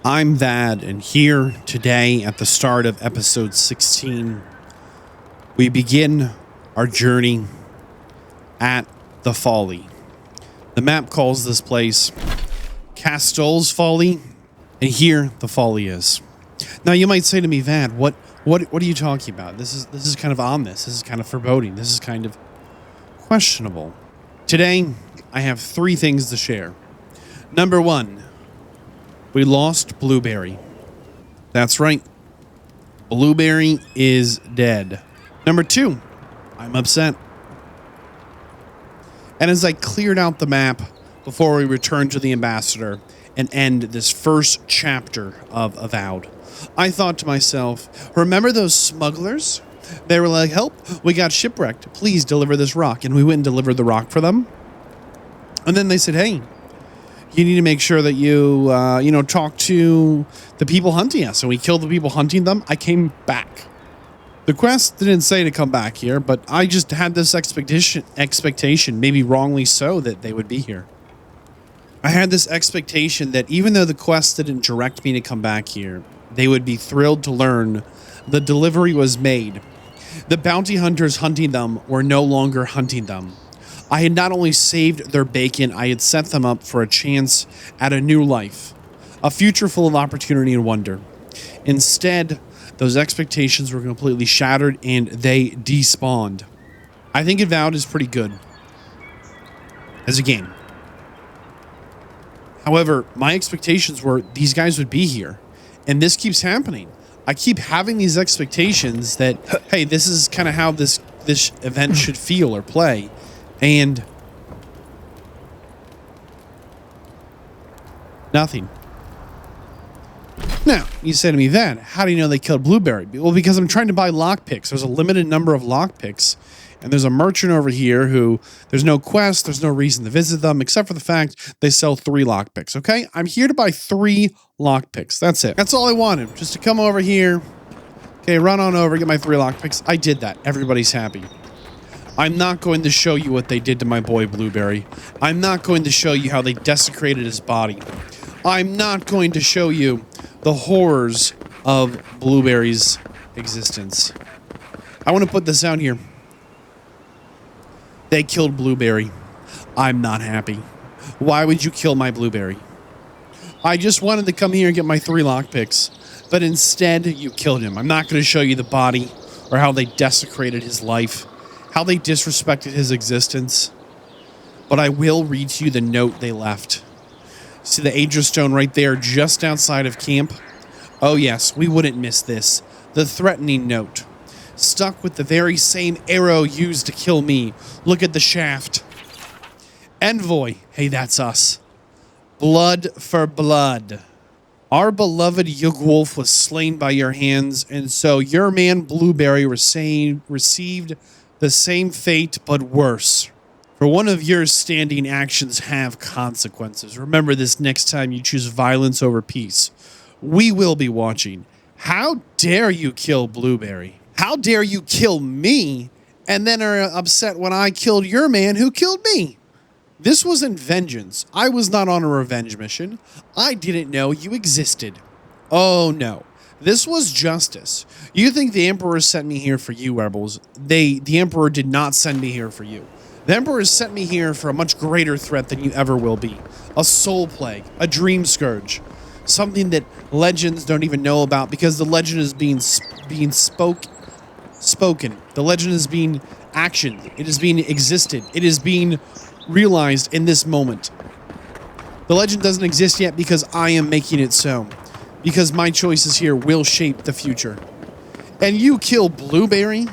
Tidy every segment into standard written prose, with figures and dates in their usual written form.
I'm Vadd, and here today at the start of episode 16, we begin our journey at the Folly. The map calls this place Castell's Folly, and here the Folly is. Now you might say to me, Vadd, what are you talking about? This is kind of ominous. This is kind of foreboding. This is kind of questionable. Today, I have 3 things to share. Number 1, we lost Blueberry. That's right. Blueberry is dead. Number 2, I'm upset. And as I cleared out the map before we return to the Ambassador and end this first chapter of Avowed, I thought to myself, remember those smugglers? They were like, help, we got shipwrecked. Please deliver this rock. And we went and delivered the rock for them. And then they said, hey, you need to make sure that you, talk to the people hunting us. And we killed the people hunting them. I came back. The quest didn't say to come back here, but I just had this expectation, maybe wrongly so, that they would be here. I had this expectation that even though the quest didn't direct me to come back here, they would be thrilled to learn the delivery was made. The bounty hunters hunting them were no longer hunting them. I had not only saved their bacon, I had set them up for a chance at a new life, a future full of opportunity and wonder. Instead, those expectations were completely shattered and they despawned. I think Avowed is pretty good as a game. However, my expectations were these guys would be here, and this keeps happening. I keep having these expectations that, hey, this is kind of how this event should feel or play. And nothing. Now, you say to me, Vadd, how do you know they killed Blueberry? Well, because I'm trying to buy lockpicks. There's a limited number of lockpicks. And there's a merchant over here who, there's no quest, there's no reason to visit them, except for the fact they sell 3 lockpicks, okay? I'm here to buy 3 lockpicks. That's it. That's all I wanted, just to come over here. Okay, run on over, get my 3 lockpicks. I did that. Everybody's happy. I'm not going to show you what they did to my boy Blueberry. I'm not going to show you how they desecrated his body. I'm not going to show you the horrors of Blueberry's existence. I want to put this out here. They killed Blueberry. I'm not happy. Why would you kill my Blueberry? I just wanted to come here and get my 3 lockpicks, but instead you killed him. I'm not going to show you the body or how they desecrated his life, how they disrespected his existence, but I will read to you the note they left. See the Aegir Stone right there just outside of camp? Oh yes, we wouldn't miss this. The threatening note. Stuck with the very same arrow used to kill me. Look at the shaft. Envoy. Hey, that's us. Blood for blood. Our beloved Yugwolf was slain by your hands, and so your man Blueberry received the same fate, but worse. For one of your standing actions have consequences. Remember this next time you choose violence over peace. We will be watching. How dare you kill Blueberry? How dare you kill me and then are upset when I killed your man who killed me? This wasn't vengeance. I was not on a revenge mission. I didn't know you existed. Oh no. This was justice. You think the Emperor sent me here for you, rebels. The Emperor did not send me here for you. The Emperor sent me here for a much greater threat than you ever will be. A soul plague, a dream scourge. Something that legends don't even know about because the legend is being spoken. The legend is being actioned. It is being existed. It is being realized in this moment. The legend doesn't exist yet because I am making it so. Because my choices here will shape the future. And you kill Blueberry?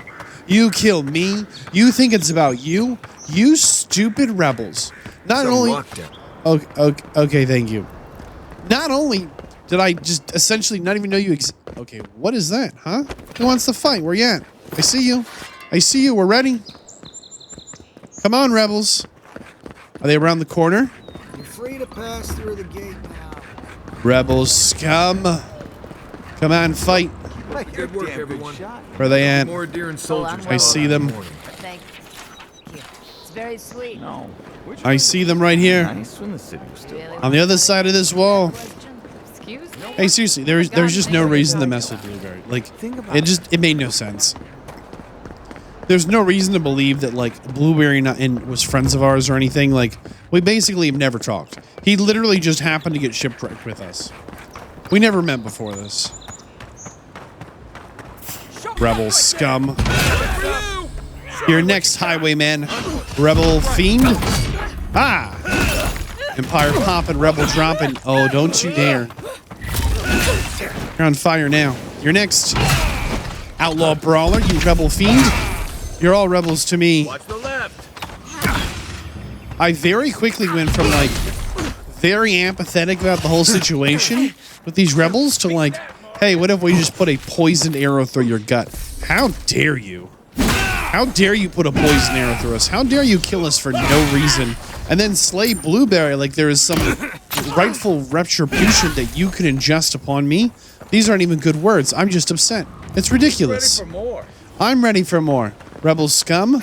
You kill me? You think it's about you? You stupid rebels. Not only... Okay, thank you. Not only did I just essentially not even know you okay, what is that, huh? Who wants to fight? Where you at? I see you. I see you. We're ready. Come on, rebels. Are they around the corner? You're free to pass through the gate now. Rebels scum. Come on, fight. Good work, everyone. Where are they at? More deer and soldiers. I see them. Thank you. It's very sweet. No. I see them right here. Nice when the city was still On the other side of this wall. Excuse me? Hey, seriously, there's just no reason to mess with Blueberry. Like, it made no sense. There's no reason to believe that, like, Blueberry was friends of ours or anything. Like, we basically have never talked. He literally just happened to get shipwrecked with us. We never met before this. Rebel scum. Your next highwayman, Rebel fiend. Ah! Empire popping, Rebel dropping. Oh, don't you dare. You're on fire now. You're next. Outlaw brawler, you Rebel fiend. You're all rebels to me. Watch the left. I very quickly went from, like, very apathetic about the whole situation with these rebels to, like, hey, what if we just put a poisoned arrow through your gut? How dare you? How dare you put a poison arrow through us? How dare you kill us for no reason? And then slay Blueberry like there is some rightful retribution that you could ingest upon me? These aren't even good words. I'm just upset. It's ridiculous. Ready for more. I'm ready for more. Rebel scum.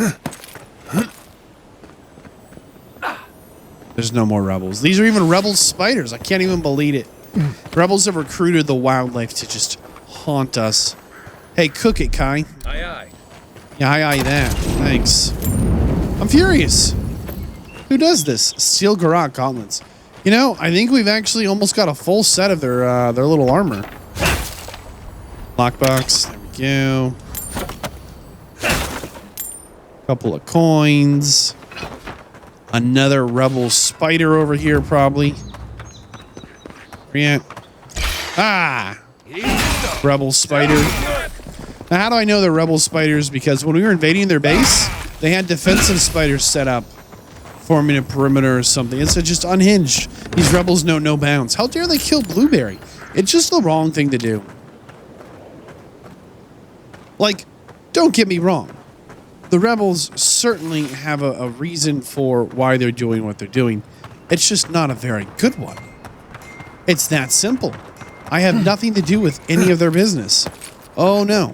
There's no more rebels. These are even rebel spiders. I can't even believe it. Rebels have recruited the wildlife to just haunt us. Hey, cook it, Kai. Aye, aye. Yeah, aye that. Thanks. I'm furious. Who does this? Steel Garak gauntlets. You know, I think we've actually almost got a full set of their little armor. Lockbox. There we go. Couple of coins. Another rebel spider over here, probably. Yeah. Ah! Rebel spider. Now, how do I know they're rebel spiders? Because when we were invading their base, they had defensive spiders set up, forming a perimeter or something. It's just unhinged. These rebels know no bounds. How dare they kill Blueberry? It's just the wrong thing to do. Like, don't get me wrong. The rebels certainly have a reason for why they're doing what they're doing. It's just not a very good one. It's that simple. I have nothing to do with any of their business. Oh no.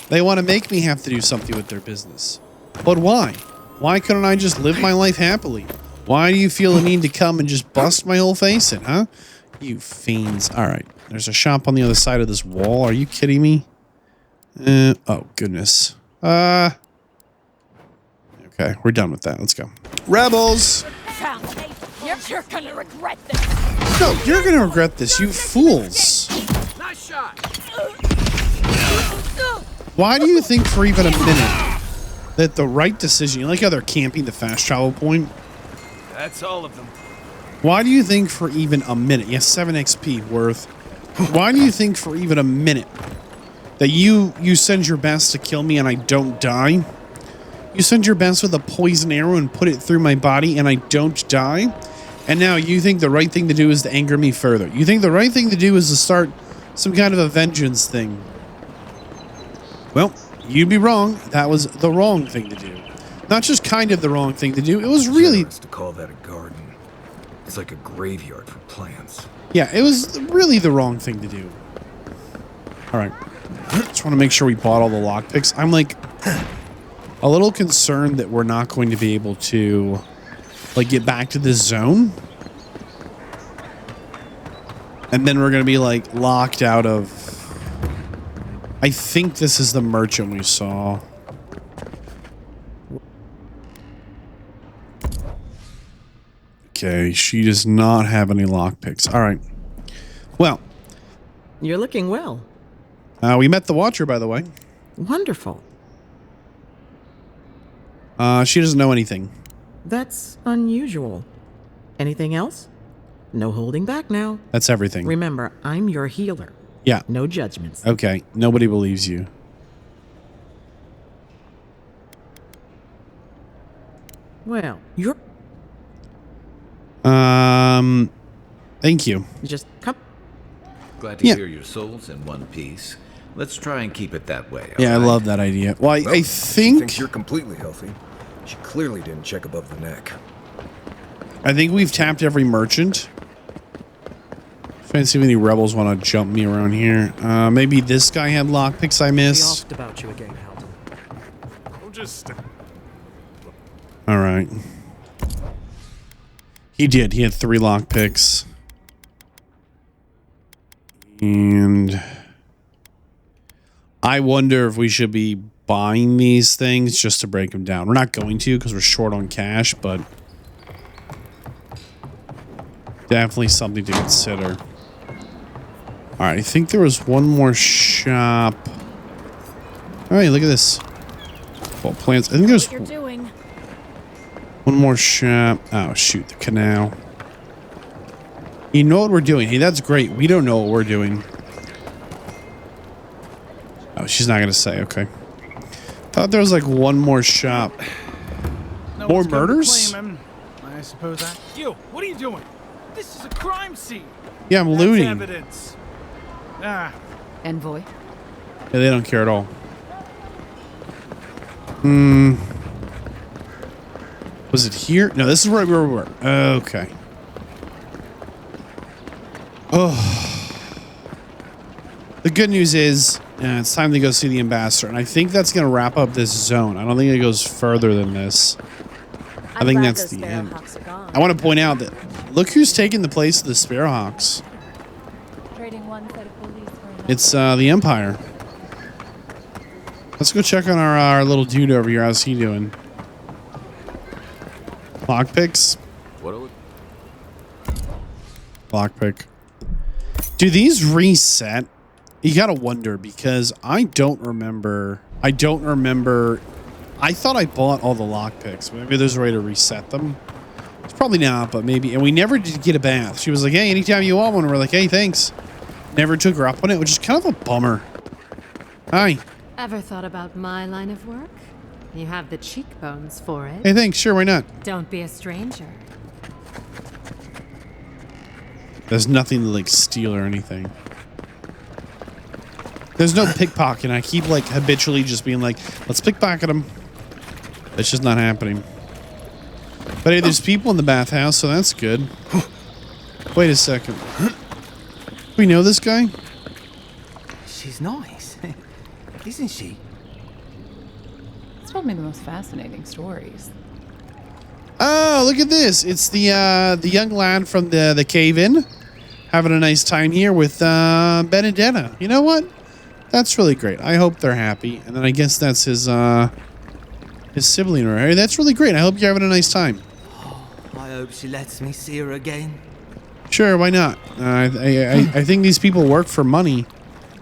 They want to make me have to do something with their business. But why? Why couldn't I just live my life happily? Why do you feel the need to come and just bust my whole face in, huh? You fiends. Alright. There's a shop on the other side of this wall. Are you kidding me? Oh, goodness. Okay, we're done with that. Let's go. Rebels! You're gonna regret this. No, you're gonna regret this, you fools. Nice shot. Why do you think for even a minute that the right decision, you like how they're camping the fast travel point? That's all of them. Why do you think for even a minute, yes, 7 XP worth, why do you think for even a minute that you send your best to kill me and I don't die? You send your best with a poison arrow and put it through my body and I don't die? And now you think the right thing to do is to anger me further. You think the right thing to do is to start some kind of a vengeance thing. Well, you'd be wrong. That was the wrong thing to do. Not just kind of the wrong thing to do. It was really... To call that a garden. It's like a graveyard for plants. Yeah, it was really the wrong thing to do. All right. Just want to make sure we bought all the lockpicks. I'm like a little concerned that we're not going to be able to like get back to this zone. And then we're going to be like locked out of... I think this is the merchant we saw. Okay, she does not have any lockpicks. All right. Well. You're looking well. We met the Watcher, by the way. Wonderful. She doesn't know anything. That's unusual. Anything else? No holding back now. That's everything. Remember, I'm your healer. Yeah. No judgments. Okay. Nobody believes you. Well, you're... Thank you. Just come... Glad to hear your soul's in one piece. Let's try and keep it that way. Yeah, all I right? love that idea. Well, I She think... thinks you're completely healthy. She clearly didn't check above the neck. I think we've tapped every merchant. Trying to see if any rebels want to jump me around here. Maybe this guy had lockpicks I We missed. asked about you again, Halton. Don't just... All right. He did. He had 3 lockpicks. And I wonder if we should be buying these things just to break them down. We're not going to because we're short on cash, but definitely something to consider. All right, I think there was one more shop. All right, look at this. Well, plants. I think there's What you're doing. one more shop. Oh, shoot, the canal. You know what we're doing. Hey, that's great. We don't know what we're doing. Oh, she's not going to say. Okay. Thought there was like one more shop. No More one's come to murders? claim him. I suppose I... You, what are you doing? This is a crime scene. Yeah, I'm That's looting. evidence. Ah, Envoy. Yeah, they don't care at all. Was it here? No, this is right where we were. Okay. Oh. The good news is it's time to go see the ambassador. And I think that's going to wrap up this zone. I don't think it goes further than this. I think that's the end. I want to point out that look who's taking the place of the Sparrowhawks. Trading one set of police for another. It's the Empire. Let's go check on our little dude over here. How's he doing? Lockpicks? What are we? Lockpick. Do these reset? You gotta wonder because I don't remember. I thought I bought all the lockpicks. Maybe there's a way to reset them. It's probably not, but maybe. And we never did get a bath. She was like, hey, anytime you want one. We're like, hey, thanks. Never took her up on it, which is kind of a bummer. Hi. Ever thought about my line of work? You have the cheekbones for it. Hey, thanks. Sure, why not? Don't be a stranger. There's nothing to like steal or anything. There's no pickpocket. I keep like habitually just being like, let's pickpocket them. It's just not happening. But hey, there's people in the bathhouse, so that's good. Wait a second. We know this guy? She's nice, isn't she? It's told me the most fascinating stories. Oh, look at this. It's the young lad from the cave-in. Having a nice time here with Benedetta. You know what? That's really great. I hope they're happy. And then I guess that's his sibling. Right? That's really great. I hope you're having a nice time. I hope she lets me see her again. Sure, why not? I think these people work for money.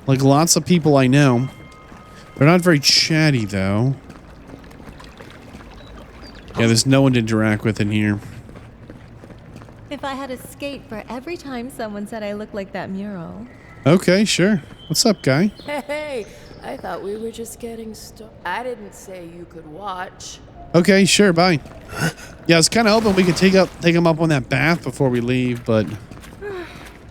Like lots of people I know. They're not very chatty, though. Yeah, there's no one to interact with in here. If I had a skate for every time someone said I look like that mural. Okay, sure. What's up, guy? Hey, I thought we were just getting started. I didn't say you could watch. Okay, sure, bye. Yeah, I was kind of hoping we could take him up on that bath before we leave, but...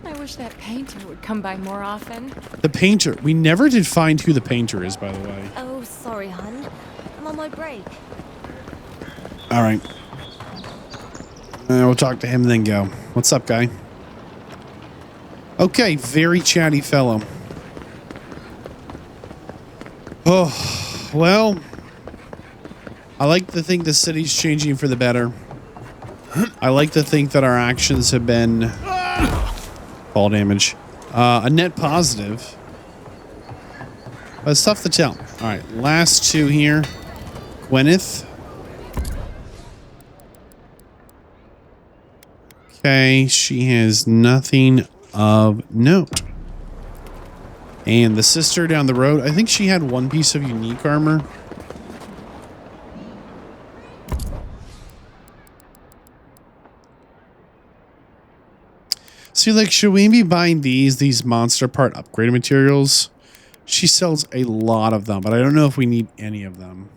I wish that painter would come by more often. The painter. We never did find who the painter is, by the way. Oh, sorry, hun. I'm on my break. All right. We'll talk to him and then go. What's up, guy? Okay, very chatty fellow. Oh, well... I like to think the city's changing for the better. I like to think that our actions have been fall damage. A net positive. But it's tough to tell. All right, last two here. Gwyneth. Okay, she has nothing of note. And the sister down the road, I think she had one piece of unique armor. See, like, should we be buying these monster part upgrade materials? She sells a lot of them, but I don't know if we need any of them.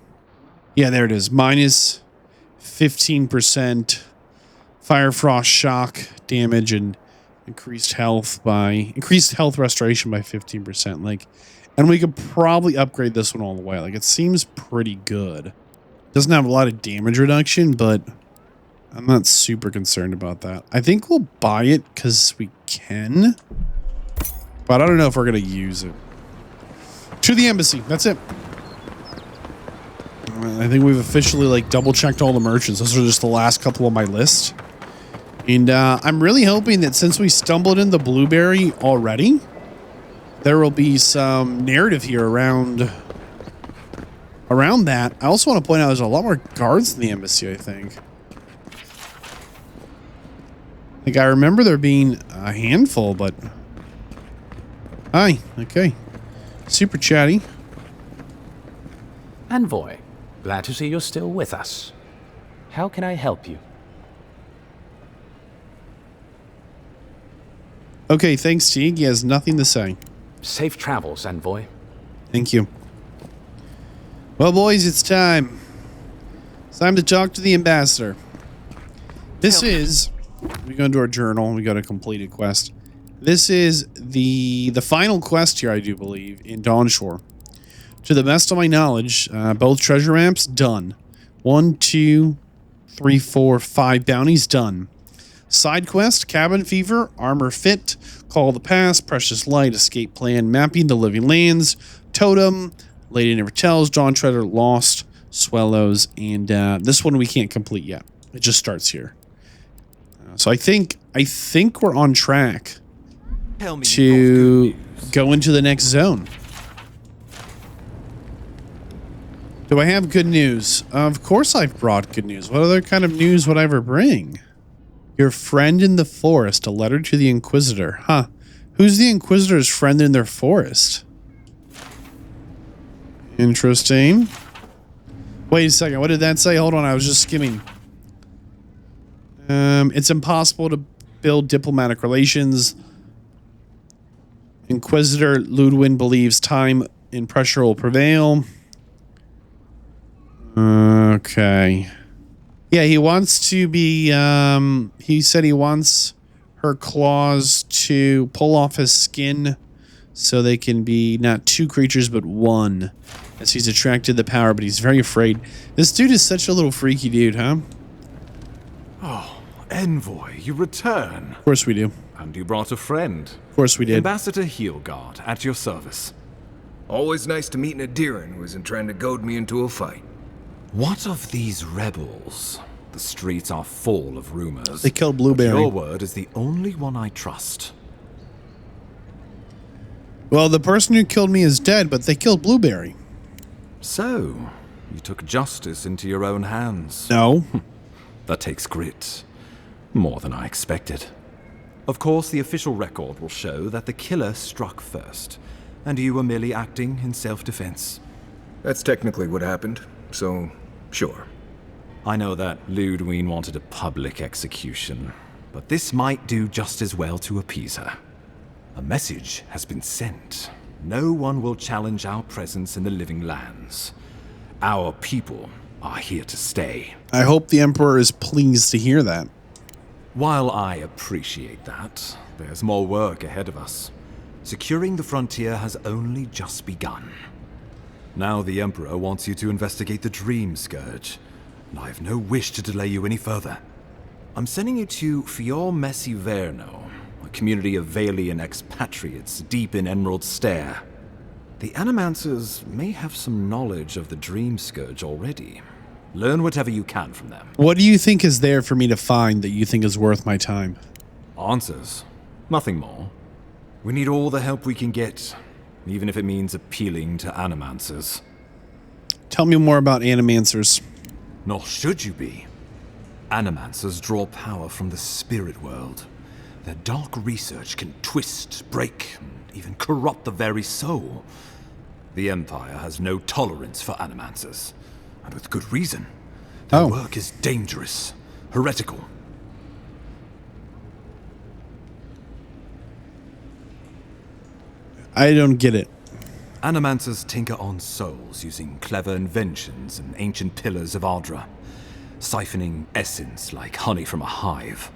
Yeah, there it is. Minus 15% fire frost shock damage and increased health restoration by 15%. Like, and we could probably upgrade this one all the way. Like, it seems pretty good. Doesn't have a lot of damage reduction, but I'm not super concerned about that. I think we'll buy it because we can, but I don't know if we're going to use it. To the embassy. That's it. I think we've officially like double checked all the merchants. Those are just the last couple on my list. And I'm really hoping that since we stumbled in the blueberry already, there will be some narrative here around that. I also want to point out there's a lot more guards in the embassy, I think. Like, I remember there being a handful, but... Hi, okay. Super chatty. Envoy, glad to see you're still with us. How can I help you? Okay, thanks, Teague. He has nothing to say. Safe travels, Envoy. Thank you. Well, boys, it's time. It's time to talk to the ambassador. This is... We go into our journal. We got a completed quest. This is the final quest here, I do believe, in Dawnshore. To the best of my knowledge, both treasure maps done. 1, 2, 3, 4, 5 bounties done. Side quest, Cabin Fever, Armor Fit, Call the Past, Precious Light, Escape Plan, Mapping the Living Lands, Totem, Lady Never Tells, Dawn Treader, Lost, Swallows, and this one we can't complete yet. It just starts here. So I think we're on track to go into the next zone. Do I have good news? Of course I've brought good news. What other kind of news would I ever bring? Your friend in the forest, a letter to the Inquisitor. Huh. Who's the Inquisitor's friend in their forest? Interesting. Wait a second. What did that say? Hold on. I was just skimming. It's impossible to build diplomatic relations. Inquisitor Ludwin believes time and pressure will prevail. Okay. Yeah, he wants to be, he said he wants her claws to pull off his skin so they can be not 2 creatures but 1. As he's attracted to the power, but he's very afraid. This dude is such a little freaky dude, huh? Oh, Envoy, you return. Of course we do. And you brought a friend. Of course we did. Ambassador Heelguard, at your service. Always nice to meet an Adiran who isn't trying to goad me into a fight. What of these rebels? The streets are full of rumors. They killed Blueberry. But your word is the only one I trust. Well, the person who killed me is dead, but they killed Blueberry. So, you took justice into your own hands. No. That takes grit. More than I expected. Of course, the official record will show that the killer struck first, and you were merely acting in self-defense. That's technically what happened, so sure. I know that Ludwine wanted a public execution, but this might do just as well to appease her. A message has been sent. No one will challenge our presence in the living lands. Our people are here to stay. I hope the Emperor is pleased to hear that. While I appreciate that, there's more work ahead of us. Securing the frontier has only just begun. Now the Emperor wants you to investigate the Dream Scourge, and I have no wish to delay you any further. I'm sending you to Fior Messi Verno, a community of Valian expatriates deep in Emerald Stair. The Animancers may have some knowledge of the Dream Scourge already. Learn whatever you can from them. What do you think is there for me to find that you think is worth my time? Answers. Nothing more. We need all the help we can get, even if it means appealing to Animancers. Tell me more about Animancers. Nor should you be. Animancers draw power from the spirit world. Their dark research can twist, break, and even corrupt the very soul. The Empire has no tolerance for Animancers, and with good reason. Their work is dangerous, heretical. I don't get it. Animancers tinker on souls using clever inventions and ancient pillars of Ardra, siphoning essence like honey from a hive.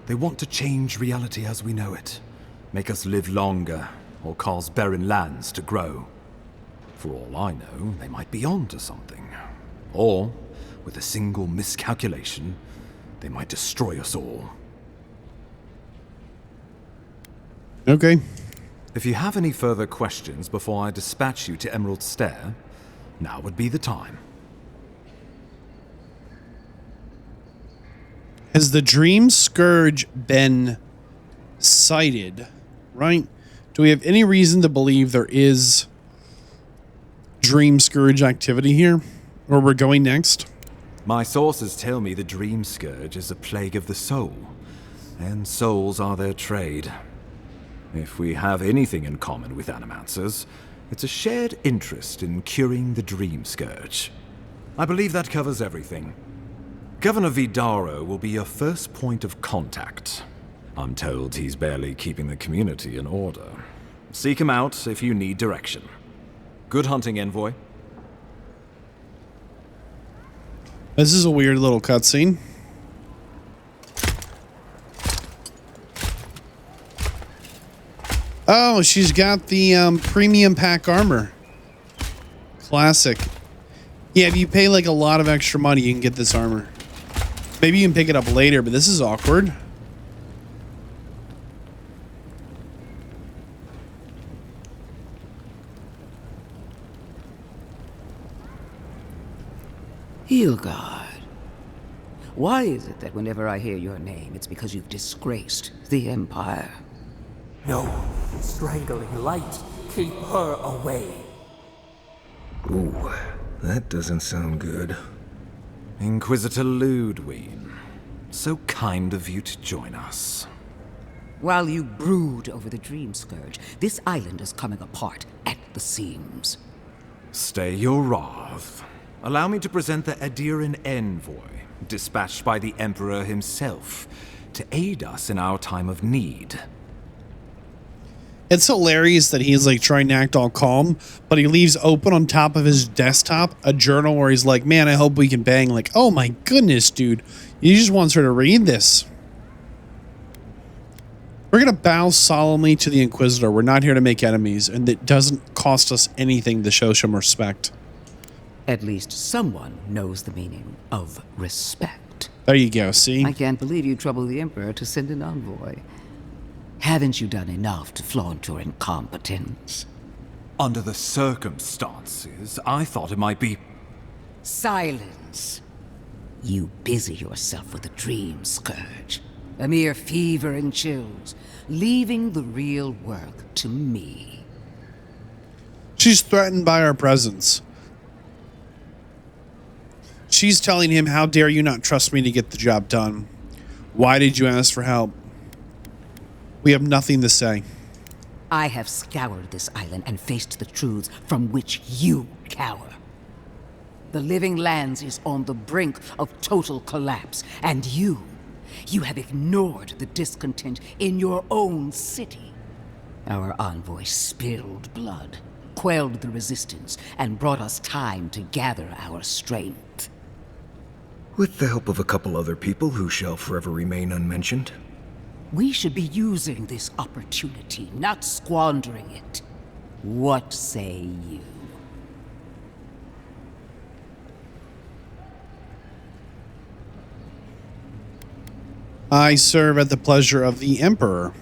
They want to change reality as we know it, make us live longer, or cause barren lands to grow. For all I know, they might be onto something. Or, with a single miscalculation, they might destroy us all. Okay. If you have any further questions before I dispatch you to Emerald Stair, now would be the time. Has the Dream Scourge been sighted, right? Do we have any reason to believe there is Dream Scourge activity here? Where we're going next? My sources tell me the Dream Scourge is a plague of the soul, and souls are their trade. If we have anything in common with Animancers, it's a shared interest in curing the Dream Scourge. I believe that covers everything. Governor Vidaro will be your first point of contact. I'm told he's barely keeping the community in order. Seek him out if you need direction. Good hunting, Envoy. This is a weird little cutscene. Oh, she's got the premium pack armor. Classic. Yeah, if you pay like a lot of extra money, you can get this armor. Maybe you can pick it up later, but this is awkward. Hilgard, why is it that whenever I hear your name, it's because you've disgraced the Empire? No, strangling light. Keep her away. Ooh, that doesn't sound good. Inquisitor Ludwig, so kind of you to join us. While you brood over the Dream Scourge, this island is coming apart at the seams. Stay your wrath. Allow me to present the Adiran Envoy, dispatched by the Emperor himself, to aid us in our time of need. It's hilarious that he's like trying to act all calm, but he leaves open on top of his desktop a journal where he's like, man, I hope we can bang. Like, oh my goodness, dude. He just wants her to read this. We're going to bow solemnly to the Inquisitor. We're not here to make enemies, and it doesn't cost us anything to show some respect. At least someone knows the meaning of respect. There you go, see? I can't believe you troubled the Emperor to send an envoy. Haven't you done enough to flaunt your incompetence? Under the circumstances, I thought it might be... Silence. You busy yourself with a dream scourge. A mere fever and chills, leaving the real work to me. She's threatened by our presence. She's telling him, how dare you not trust me to get the job done? Why did you ask for help? We have nothing to say. I have scoured this island and faced the truths from which you cower. The Living Lands is on the brink of total collapse, and you have ignored the discontent in your own city. Our envoy spilled blood, quelled the resistance, and brought us time to gather our strength. With the help of a couple other people who shall forever remain unmentioned. We should be using this opportunity, not squandering it. What say you? I serve at the pleasure of the Emperor.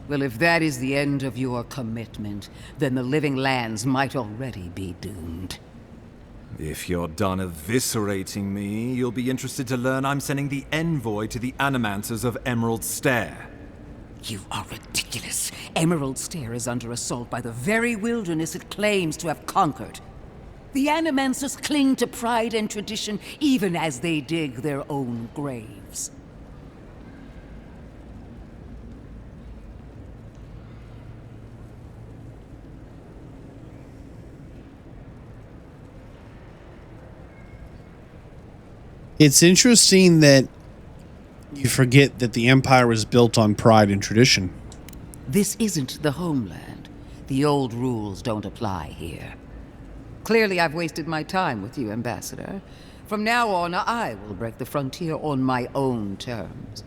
Well, if that is the end of your commitment, then the Living Lands might already be doomed. If you're done eviscerating me, you'll be interested to learn I'm sending the envoy to the Animancers of Emerald Stair. You are ridiculous. Emerald Stair is under assault by the very wilderness it claims to have conquered. The Animancers cling to pride and tradition even as they dig their own graves. It's interesting that you forget that the Empire was built on pride and tradition. This isn't the homeland. The old rules don't apply here. Clearly, I've wasted my time with you, Ambassador. From now on, I will break the frontier on my own terms.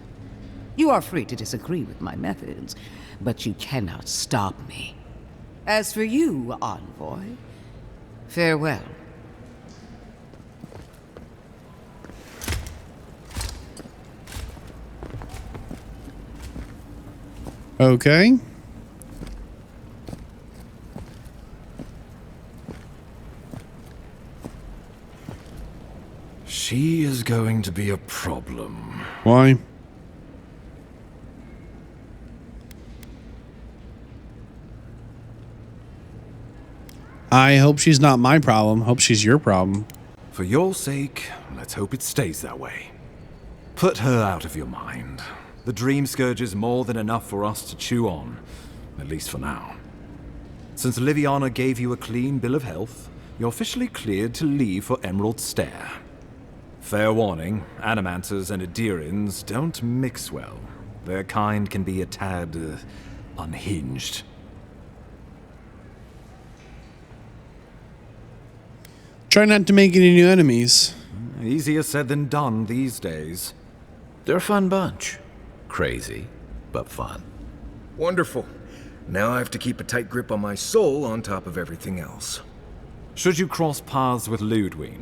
You are free to disagree with my methods, but you cannot stop me. As for you, Envoy, farewell. Okay. She is going to be a problem. Why? I hope she's not my problem. Hope she's your problem. For your sake, let's hope it stays that way. Put her out of your mind. The Dream Scourge is more than enough for us to chew on, at least for now. Since Liviana gave you a clean bill of health, you're officially cleared to leave for Emerald Stair. Fair warning, Animanters and Adirians don't mix well. Their kind can be a tad unhinged. Try not to make any new enemies. Easier said than done these days. They're a fun bunch. Crazy, but fun. Wonderful. Now I have to keep a tight grip on my soul on top of everything else. Should you cross paths with Ludwig,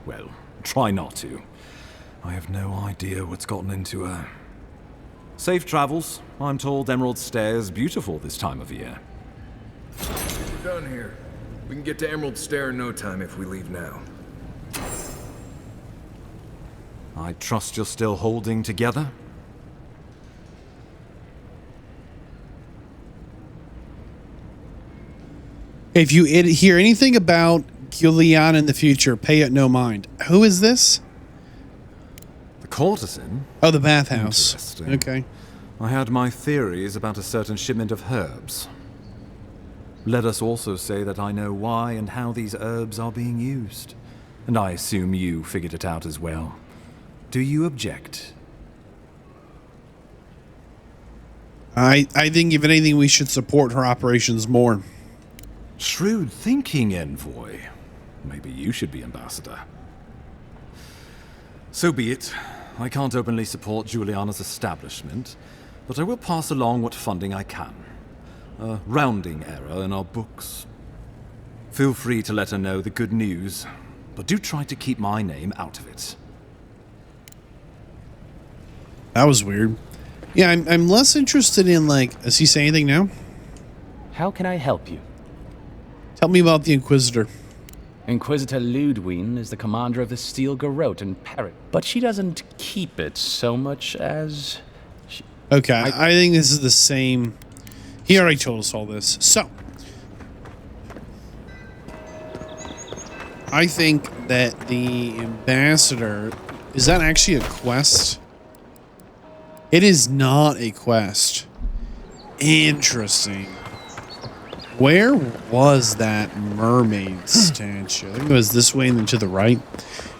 well, try not to. I have no idea what's gotten into her. Safe travels. I'm told Emerald Stair is beautiful this time of year. We're done here. We can get to Emerald Stair in no time if we leave now. I trust you're still holding together? If you hear anything about Giuliana in the future, pay it no mind. Who is this? The courtesan? Oh, the bathhouse. Interesting. Okay. I had my theories about a certain shipment of herbs. Let us also say that I know why and how these herbs are being used. And I assume you figured it out as well. Do you object? I think if anything, we should support her operations more. Shrewd thinking, Envoy. Maybe you should be ambassador. So be it. I can't openly support Juliana's establishment, but I will pass along what funding I can. A rounding error in our books. Feel free to let her know the good news, but do try to keep my name out of it. That was weird. Yeah, I'm less interested in, like, does he say anything now? How can I help you? Tell me about the Inquisitor. Inquisitor Ludwig is the commander of the Steel Garrote in Paris, but she doesn't keep it so much as... Okay, I think this is the same... He already told us all this. So, I think that the ambassador... Is that actually a quest? It is not a quest. Interesting. Where was that mermaid statue? I think it was this way and then to the right.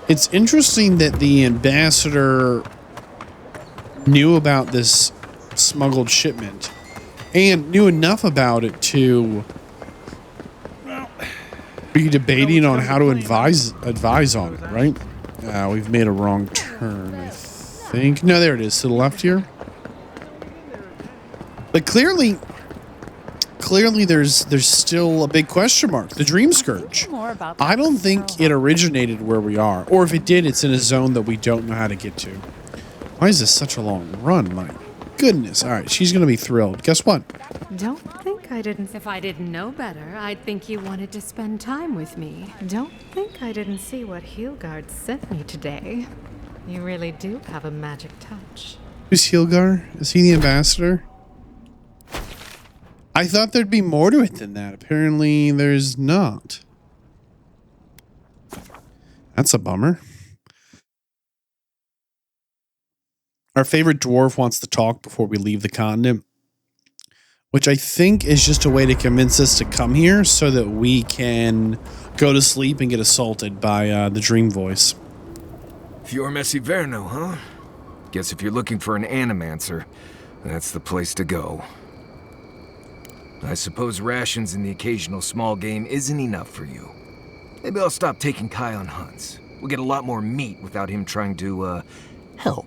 It's interesting that the ambassador knew about this smuggled shipment and knew enough about it to be debating on how to advise on it, right? We've made a wrong turn, I think. No, there it is, to the left here. But clearly there's still a big question mark. The Dream Scourge. I don't think it originated where we are. Or if it did, it's in a zone that we don't know how to get to. Why is this such a long run? My goodness. All right, she's going to be thrilled. Guess what? Don't think I didn't... If I didn't know better, I'd think you wanted to spend time with me. Don't think I didn't see what Heelguard sent me today. You really do have a magic touch. Who's Heelguard? Is he the ambassador? I thought there'd be more to it than that. Apparently, there's not. That's a bummer. Our favorite dwarf wants to talk before we leave the continent, which I think is just a way to convince us to come here so that we can go to sleep and get assaulted by the Dream Voice. Fior Messi Verno, huh? Guess if you're looking for an animancer, that's the place to go. I suppose rations and the occasional small game isn't enough for you. Maybe I'll stop taking Kai on hunts. We'll get a lot more meat without him trying to, help.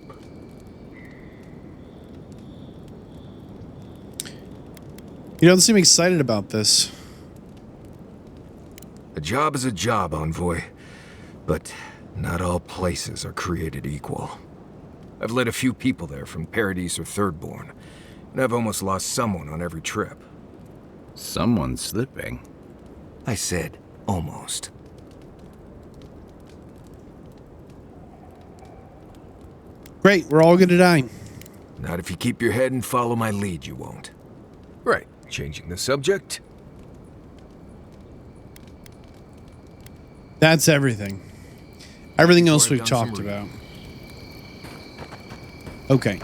You don't seem excited about this. A job is a job, Envoy. But not all places are created equal. I've led a few people there from Paradise or Thirdborn, and I've almost lost someone on every trip. Someone's slipping. I said almost. Great, we're all gonna die. Not if you keep your head and follow my lead, you won't. Right, changing the subject. That's everything. Everything else we've talked about. Okay.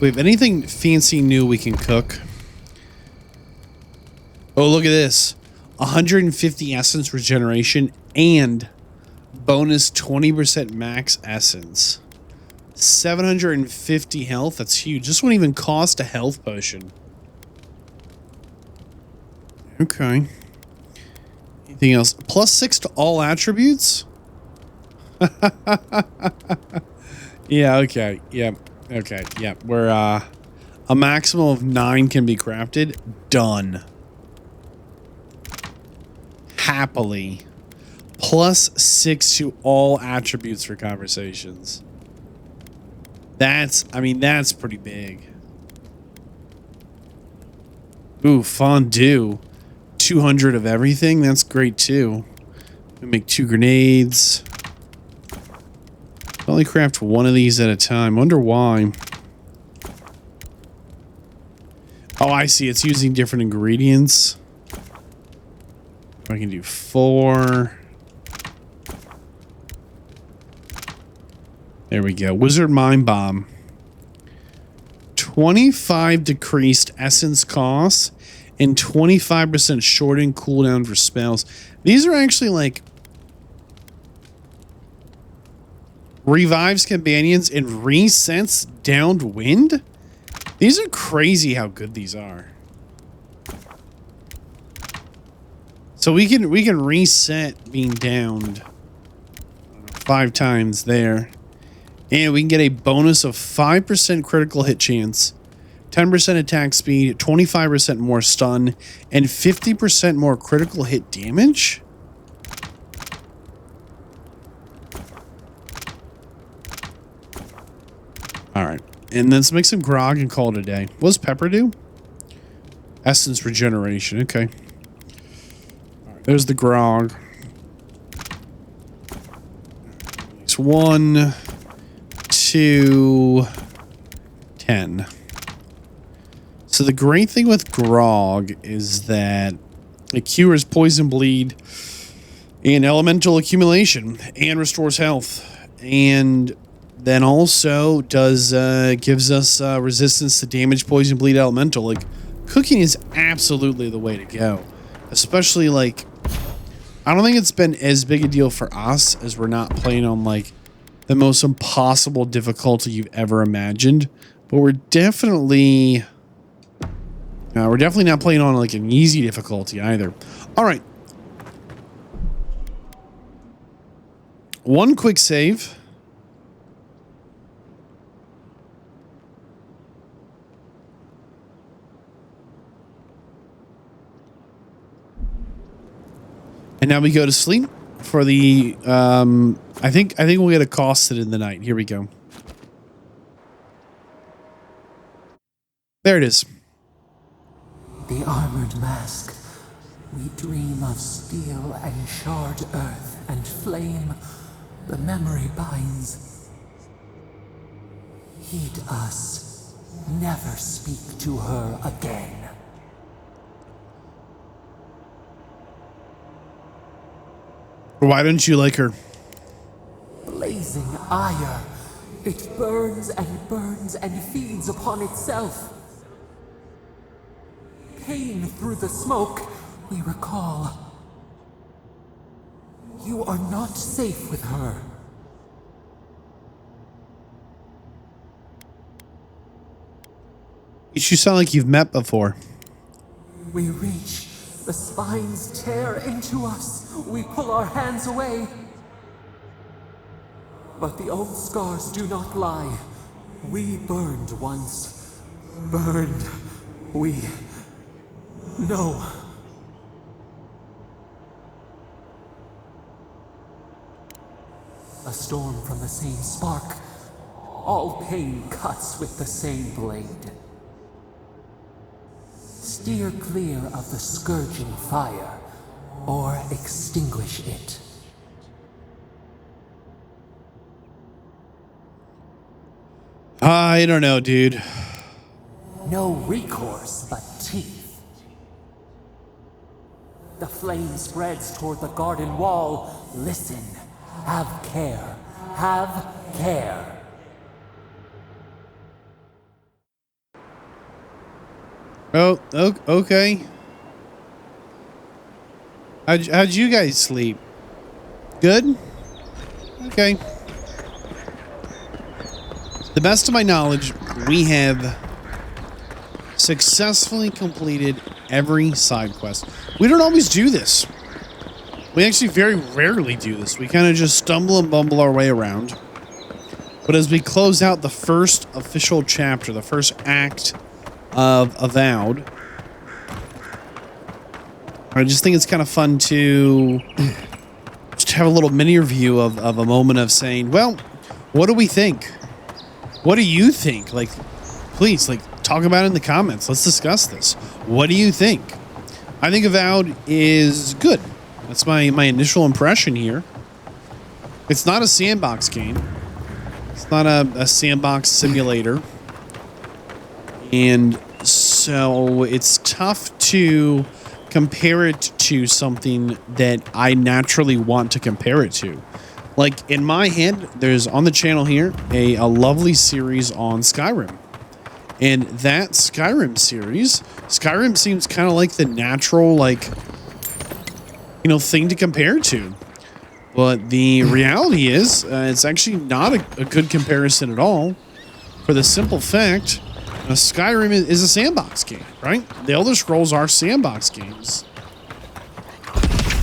We have anything fancy new we can cook? Oh, look at this. 150 essence regeneration and bonus 20% max essence. 750 health. That's huge. This won't even cost a health potion. Okay. Anything else? +6 to all attributes? Yeah, okay. Yep. Okay. Yep. We're a maximum of 9 can be crafted. Done. Happily. +6 to all attributes for conversations. That's, I mean, that's pretty big. Ooh, fondue. 200 of everything. That's great too. We make 2 grenades. Only craft 1 of these at a time. Wonder why. Oh, I see. It's using different ingredients. I can do 4. There we go. Wizard Mind Bomb. 25 decreased essence costs and 25% shortened cooldown for spells. These are actually like revives companions and resets downwind. These are crazy how good these are. So we can reset being downed 5 times there. And we can get a bonus of 5% critical hit chance, 10% attack speed, 25% more stun, and 50% more critical hit damage. All right. And let's make some grog and call it a day. What does pepper do? Essence regeneration. Okay. All right, there's the grog. It's 1, 2, 10. So the great thing with grog is that it cures poison bleed and elemental accumulation and restores health, and then also does gives us resistance to damage, poison bleed, elemental. Like, cooking is absolutely the way to go, especially like I don't think it's been as big a deal for us as we're not playing on like the most impossible difficulty you've ever imagined, but we're definitely not playing on like an easy difficulty either. All right. One quick save. And now we go to sleep for the I think we'll get accosted in the night. Here we go. There it is. The armored mask. We dream of steel and charred earth and flame. The memory binds. Heed us. Never speak to her again. Why don't you like her? Blazing ire. It burns and feeds upon itself. Pain through the smoke, we recall. You are not safe with her. You sound like you've met before. We reach. The spines tear into us. We pull our hands away. But the old scars do not lie. We burned once. Burned. We know. A storm from the same spark. All pain cuts with the same blade. Steer clear of the scourging fire, or extinguish it. I don't know, dude. No recourse but teeth. The flame spreads toward the garden wall. Listen. Have care. Have care. Oh, okay. How'd you guys sleep? Good? Okay. To the best of my knowledge, we have successfully completed every side quest. We don't always do this. We actually very rarely do this. We kind of just stumble and bumble our way around. But as we close out the first official chapter, the first act of Avowed, I just think it's kind of fun to just have a little mini review of a moment of saying, well, what do we think? What do you think? Like, please, like, talk about it in the comments. Let's discuss this. What do you think? I think Avowed is good. That's my initial impression here. It's not a sandbox game. It's not a sandbox simulator. And so it's tough to compare it to something that I naturally want to compare it to. Like, in my head, there's on the channel here a lovely series on Skyrim. And that Skyrim series, Skyrim seems kind of like the natural, like, you know, thing to compare to. But the reality is, it's actually not a good comparison at all. For the simple fact, Skyrim is a sandbox game, right? The Elder Scrolls are sandbox games.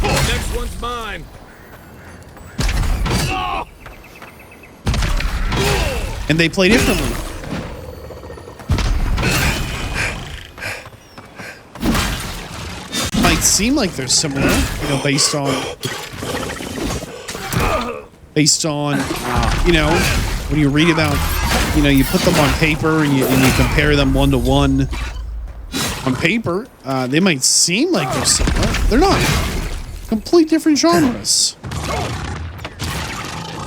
Next one's mine. And they play differently. Might seem like they're similar, you know, based on you know, when you read about, you know, you put them on paper and you compare them one to one on paper, they might seem like they're similar. They're not. Complete different genres.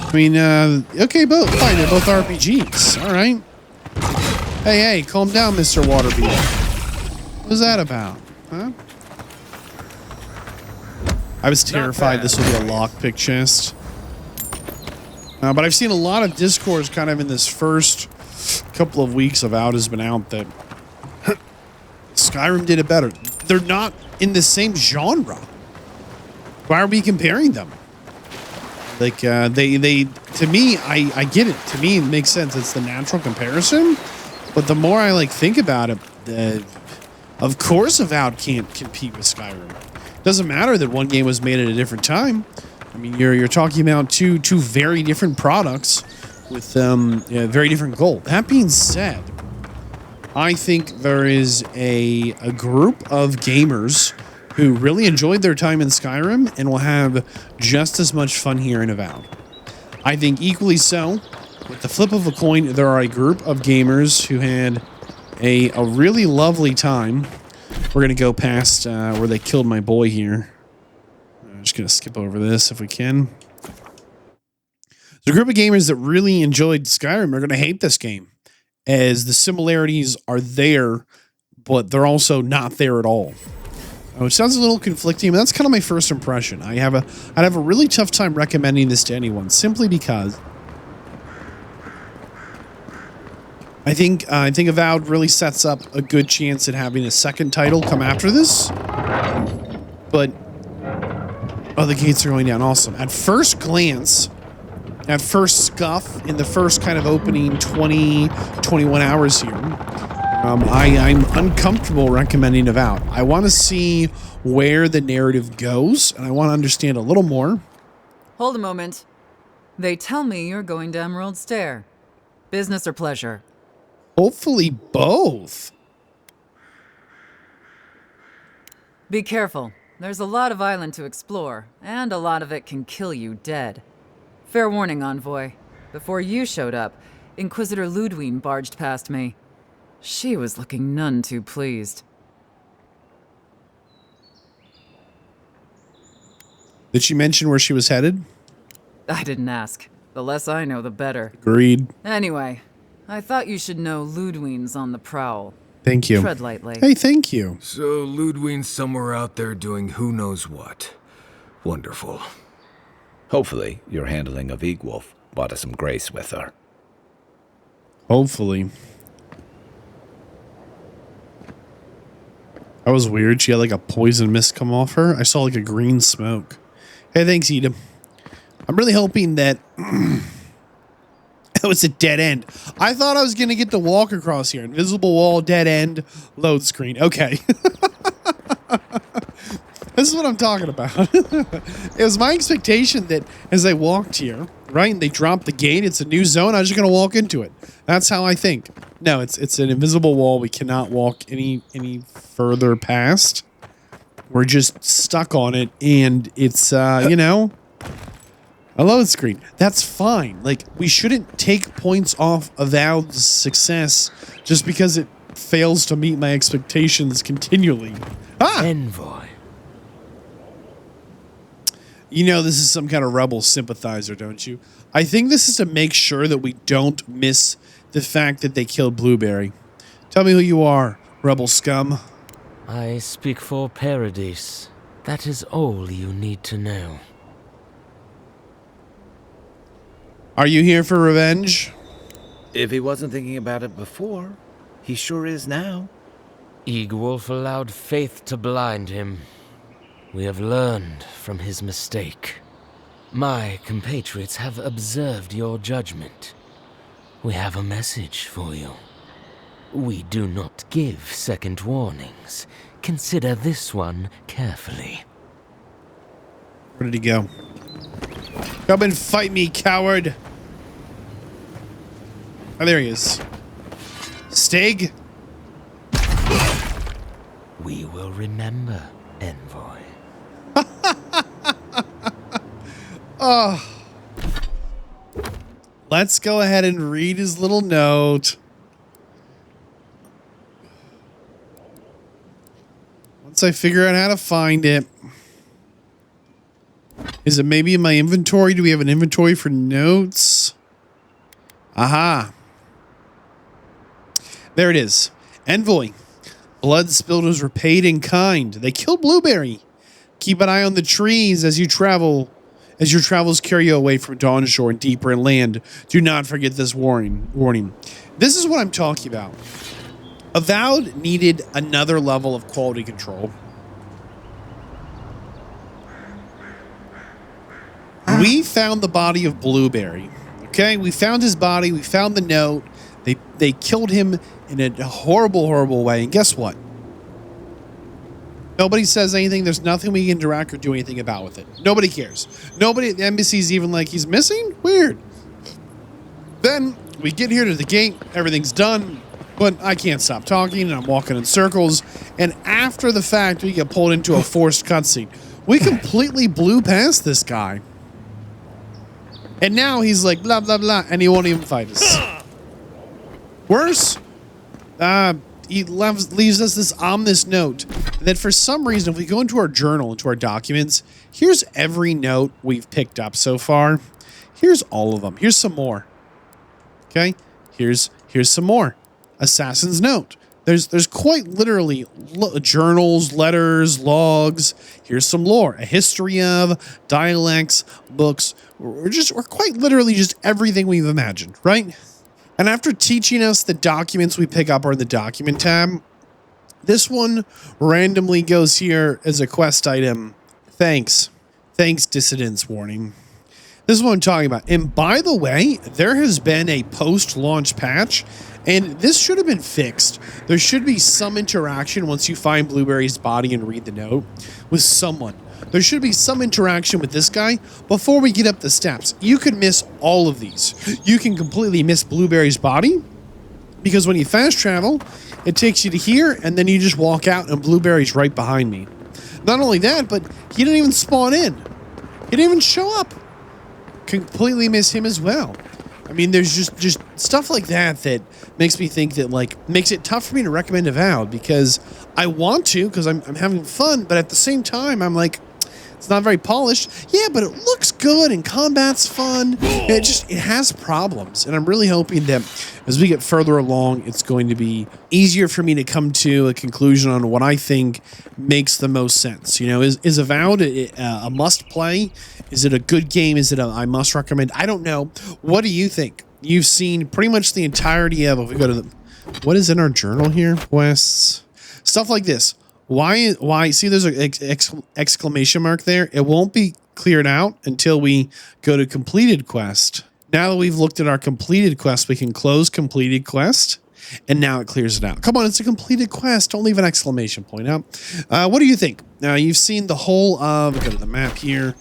I mean, okay, fine, they're both RPGs. All right. Hey, calm down, Mr. Waterbeard. What was that about? Huh? I was terrified this would be a lockpick chest. But I've seen a lot of discourse kind of in this first couple of weeks of Out has been out that Skyrim did it better. They're not in the same genre. Why are we comparing them? Like, they to me, I get it. To me, it makes sense. It's the natural comparison. But the more I, like, think about it, of course Avowed can't compete with Skyrim. Doesn't matter that one game was made at a different time. I mean, you're talking about two very different products with a very different goal. That being said, I think there is a group of gamers who really enjoyed their time in Skyrim and will have just as much fun here in Avowed. I think equally so, with the flip of a coin, there are a group of gamers who had a really lovely time. We're going to go past where they killed my boy here. I'm just going to skip over this if we can. The group of gamers that really enjoyed Skyrim are going to hate this game, as the similarities are there, but they're also not there at all. Which sounds a little conflicting, but that's kind of my first impression. I'd have a really tough time recommending this to anyone, simply because I think Avowed really sets up a good chance at having a second title come after this. But oh, the gates are going down. Awesome. At first glance, at first scuff, in the first kind of opening 21 hours here, I'm uncomfortable recommending Avowed. I want to see where the narrative goes, and I want to understand a little more. Hold a moment. They tell me you're going to Emerald Stair. Business or pleasure? Hopefully both. Be careful. There's a lot of island to explore, and a lot of it can kill you dead. Fair warning, Envoy. Before you showed up, Inquisitor Ludwine barged past me. She was looking none too pleased. Did she mention where she was headed? I didn't ask. The less I know, the better. Agreed. Anyway, I thought you should know Ludwine's on the prowl. Thank you. Tread lightly. Hey, thank you. So Ludwig's somewhere out there doing who knows what. Wonderful. Hopefully, your handling of Egwolf brought us some grace with her. Hopefully. That was weird. She had like a poison mist come off her. I saw like a green smoke. Hey, thanks, Edom. I'm really hoping that it was a dead end. I thought I was going to get to walk across here. Invisible wall, dead end, load screen. Okay. This is what I'm talking about. It was my expectation that as I walked here, right, and they dropped the gate, it's a new zone, I'm just going to walk into it. That's how I think. No, it's an invisible wall. We cannot walk any further past. We're just stuck on it, and it's, you know, a load screen. That's fine. Like, we shouldn't take points off Avowed's success just because it fails to meet my expectations continually. Ah! Envoy. You know this is some kind of rebel sympathizer, don't you? I think this is to make sure that we don't miss the fact that they killed Blueberry. Tell me who you are, rebel scum. I speak for Paradise. That is all you need to know. Are you here for revenge? If he wasn't thinking about it before, he sure is now. Egwolf allowed faith to blind him. We have learned from his mistake. My compatriots have observed your judgment. We have a message for you. We do not give second warnings. Consider this one carefully. Where did he go? Come and fight me, coward! Oh, there he is. Stig? We will remember, Envoy. Oh. Let's go ahead and read his little note. Once I figure out how to find it. Is it maybe in my inventory? Do we have an inventory for notes? Aha. There it is. Envoy. Blood spilled was repaid in kind. They killed Blueberry. Keep an eye on the trees as you travel. As your travels carry you away from Dawnshore and deeper inland, do not forget this warning. This is what I'm talking about. Avowed needed another level of quality control. We found the body of Blueberry. Okay, we found his body. We found the note. They killed him in a horrible, horrible way. And guess what? Nobody says anything. There's nothing we can direct or do anything about with it. Nobody cares. Nobody at the embassy's even like, he's missing? Weird. Then we get here to the gate. Everything's done. But I can't stop talking, and I'm walking in circles. And after the fact, we get pulled into a forced cutscene. We completely blew past this guy. And now he's like, blah, blah, blah, and he won't even fight us. Worse, he leaves us this ominous note that for some reason, if we go into our journal, into our documents, here's every note we've picked up so far. Here's all of them. Here's some more. Okay? Here's some more. Assassin's note. There's quite literally journals, letters, logs. Here's some lore. A history of, dialects, books. We're quite literally just everything we've imagined, right? And after teaching us the documents we pick up are in the document tab, this one randomly goes here as a quest item. Thanks, dissidents warning. This is what I'm talking about. And by the way, there has been a post-launch patch, and this should have been fixed. There should be some interaction once you find Blueberry's body and read the note with someone. There should be some interaction with this guy before we get up the steps. You could miss all of these. You can completely miss Blueberry's body because when you fast travel, it takes you to here and then you just walk out and Blueberry's right behind me. Not only that, but he didn't even spawn in. He didn't even show up. Completely miss him as well. I mean, there's just stuff like that that makes me think that, like, makes it tough for me to recommend Avowed because I want to because I'm having fun, but at the same time, I'm like, it's not very polished. Yeah, but it looks good and combat's fun. It has problems, and I'm really hoping that as we get further along, it's going to be easier for me to come to a conclusion on what I think makes the most sense. You know, is Avowed a must play? Is it a good game? Is it a I must recommend? I don't know. What do you think? You've seen pretty much the entirety of, if we go to what is in our journal here? Quests, stuff like this. Why? See, there's an exclamation mark there. It won't be cleared out until we go to completed quest. Now that we've looked at our completed quest, we can close completed quest, and now it clears it out. Come on, it's a completed quest. Don't leave an exclamation point out. What do you think? Now, you've seen the whole of, go to the map here.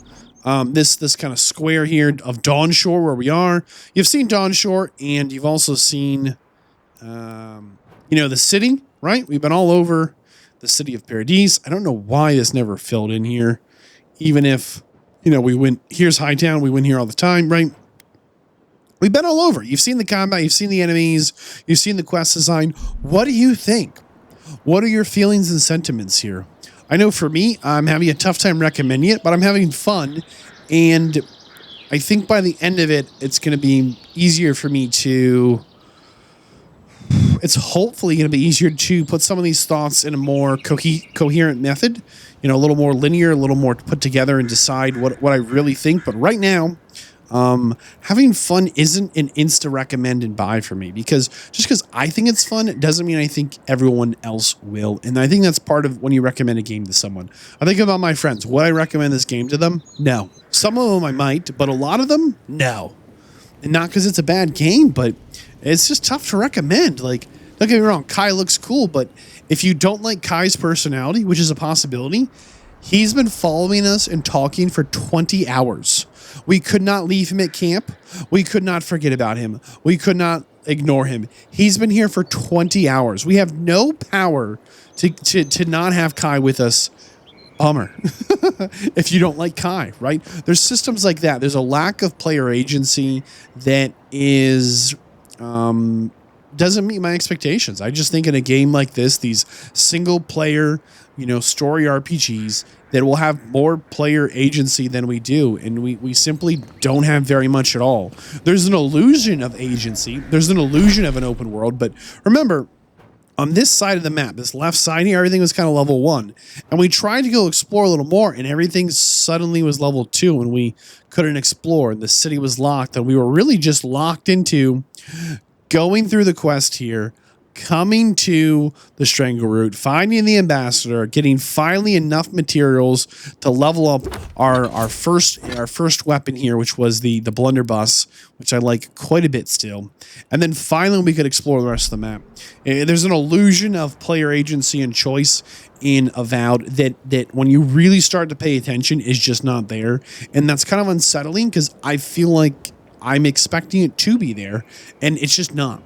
This kind of square here of Dawnshore, where we are. You've seen Dawnshore, and you've also seen, you know, the city, right? We've been all over the city of Paradise. I don't know why this never filled in here, even if, you know, we went, here's Hightown, we went here all the time, right? We've been all over. You've seen the combat, you've seen the enemies, you've seen the quest design. What do you think? What are your feelings and sentiments here? I know for me, I'm having a tough time recommending it, but I'm having fun, and I think by the end of it, it's going to be easier for me to... It's hopefully going to be easier to put some of these thoughts in a more coherent method, you know, a little more linear, a little more put together, and decide what I really think. But right now, having fun isn't an insta recommend and buy for me, because just because I think it's fun, it doesn't mean I think everyone else will. And I think that's part of when you recommend a game to someone. I think about my friends. Would I recommend this game to them? No. Some of them I might, but a lot of them, no. And not because it's a bad game, but it's just tough to recommend. Like, don't get me wrong, Kai looks cool, but if you don't like Kai's personality, which is a possibility, he's been following us and talking for 20 hours. We could not leave him at camp. We could not forget about him. We could not ignore him. He's been here for 20 hours. We have no power to not have Kai with us. Bummer. If you don't like Kai, right? There's systems like that. There's a lack of player agency that is... doesn't meet my expectations. I just think in a game like this, these single player, you know, story RPGs that will have more player agency than we do, and we simply don't have very much at all. There's an illusion of agency. There's an illusion of an open world, but remember, on this side of the map, this left side here, everything was kind of level 1, and we tried to go explore a little more, and everything suddenly was level 2, and we couldn't explore, and the city was locked, and we were really just locked into going through the quest here, coming to the Strangle Root, finding the ambassador, getting finally enough materials to level up our first weapon here, which was the blunderbuss, which I like quite a bit still. And then finally we could explore the rest of the map. There's an illusion of player agency and choice in Avowed that when you really start to pay attention is just not there. And that's kind of unsettling because I feel like I'm expecting it to be there, and it's just not.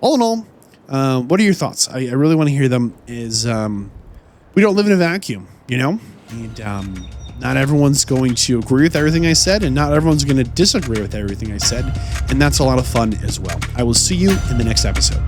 All in all, what are your thoughts? I really want to hear them. We don't live in a vacuum, you know? And not everyone's going to agree with everything I said, and not everyone's going to disagree with everything I said, and that's a lot of fun as well. I will see you in the next episode.